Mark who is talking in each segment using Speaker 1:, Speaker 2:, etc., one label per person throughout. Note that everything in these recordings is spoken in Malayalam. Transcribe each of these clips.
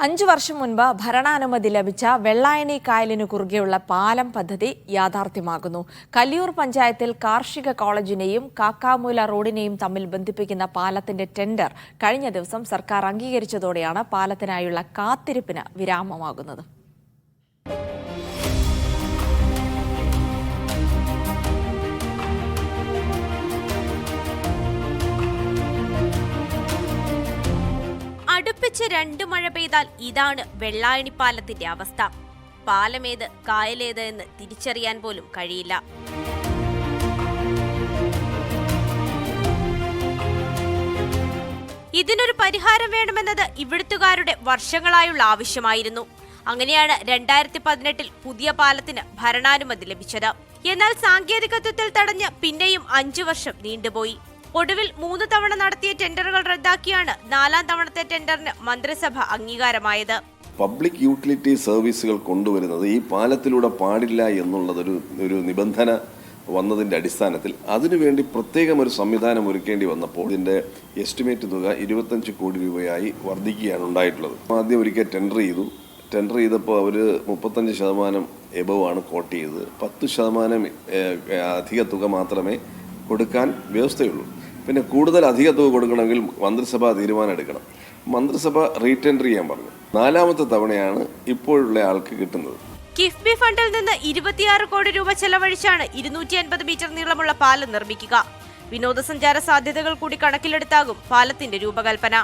Speaker 1: 5 വർഷം മുൻപ് ഭരണാനുമതി ലഭിച്ച വെള്ളായണി കായലിനു കുറുകെയുള്ള പാലം പദ്ധതി യാഥാർത്ഥ്യമാകുന്നു. കല്ലിയൂർ പഞ്ചായത്തിൽ കാർഷിക കോളേജിനെയും കാക്കാമൂല റോഡിനെയും തമ്മിൽ ബന്ധിപ്പിക്കുന്ന പാലത്തിന്റെ ടെൻഡർ കഴിഞ്ഞ ദിവസം സർക്കാർ അംഗീകരിച്ചതോടെയാണ് പാലത്തിനായുള്ള കാത്തിരിപ്പിന് വിരാമമാകുന്നത്.
Speaker 2: അടുപ്പിച്ച് 2 മഴ പെയ്താൽ ഇതാണ് വെള്ളായണി പാലത്തിന്റെ അവസ്ഥ. പാലമേത് കായലേത് എന്ന് തിരിച്ചറിയാൻ പോലും കഴിയില്ല. ഇതിനൊരു പരിഹാരം വേണമെന്നത് ഇവിടുത്തുകാരുടെ വർഷങ്ങളായുള്ള ആവശ്യമായിരുന്നു. അങ്ങനെയാണ് 2018 പുതിയ പാലത്തിന് ഭരണാനുമതി ലഭിച്ചത്. എന്നാൽ സാങ്കേതികത്വത്തിൽ തടഞ്ഞ് പിന്നെയും 5 വർഷം നീണ്ടുപോയി. ഒടുവിൽ 3 തവണ നടത്തിയ ടെൻഡറുകൾ റദ്ദാക്കിയാണ് 4ാം തവണത്തെ ടെൻഡറിന് മന്ത്രിസഭ അംഗീകാരമായത്.
Speaker 3: പബ്ലിക് യൂട്ടിലിറ്റി സർവീസുകൾ കൊണ്ടുവരുന്നത് ഈ പാലത്തിലൂടെ പാടില്ല എന്നുള്ളതൊരു നിബന്ധന വന്നതിൻ്റെ അടിസ്ഥാനത്തിൽ അതിനുവേണ്ടി പ്രത്യേകം ഒരു സംവിധാനം ഒരുക്കേണ്ടി വന്നപ്പോൾ ഇതിൻ്റെ എസ്റ്റിമേറ്റ് തുക 25 കോടി രൂപയായി വർദ്ധിക്കുകയാണ് ഉണ്ടായിട്ടുള്ളത്. ആദ്യം ഒരിക്കൽ ടെൻഡർ ചെയ്തപ്പോൾ അവർ 35% എബവാണ് കോട്ട് ചെയ്തത്. 10% അധിക തുക മാത്രമേ കൊടുക്കാൻ വ്യവസ്ഥയുള്ളൂ. പിന്നെ കൂടുതൽ അധിക തുക കൊടുക്കണമെങ്കിൽ മന്ത്രിസഭ തീരുമാനം എടുക്കണം. മന്ത്രിസഭ റീടെൻഡർ ചെയ്യാൻ പറഞ്ഞു. 4ാമത്തെ തവണയാണ് ഇപ്പോഴുള്ള ആൾക്ക് കിട്ടുന്നത്.
Speaker 2: കിഫ്ബി ഫണ്ടിൽ നിന്ന് 26 കോടി രൂപ ചെലവഴിച്ചാണ് 250 മീറ്റർ നീളമുള്ള പാലം നിർമ്മിക്കുക. വിനോദസഞ്ചാര സാധ്യതകൾ കൂടി കണക്കിലെടുത്താകും പാലത്തിന്റെ രൂപകൽപ്പന.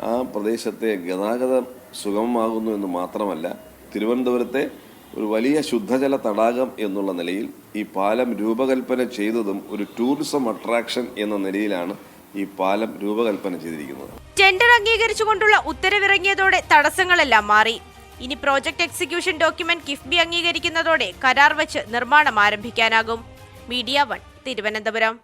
Speaker 3: ആ പ്രദേശത്തെ ഗതാഗതം സുഗമമാകുന്നു എന്ന് മാത്രമല്ല, തിരുവനന്തപുരത്തെ ഒരു വലിയ ശുദ്ധജല തടാകം എന്നുള്ള നിലയിൽ ഈ പാലം രൂപകൽപ്പന ചെയ്തതും ഒരു ടൂറിസം അട്രാക്ഷൻ എന്ന നിലയിലാണ് ഈ പാലം രൂപകൽപ്പന ചെയ്തിരിക്കുന്നത്.
Speaker 2: ടെൻഡർ അംഗീകരിച്ചുകൊണ്ടുള്ള ഉത്തരവിറങ്ങിയതോടെ തടസ്സങ്ങളെല്ലാം മാറി. ഇനി പ്രോജക്ട് എക്സിക്യൂഷൻ ഡോക്യുമെന്റ് കിഫ്ബി അംഗീകരിക്കുന്നതോടെ കരാർ വെച്ച് നിർമ്മാണം ആരംഭിക്കാനാകും. മീഡിയ 1 തിരുവനന്തപുരം.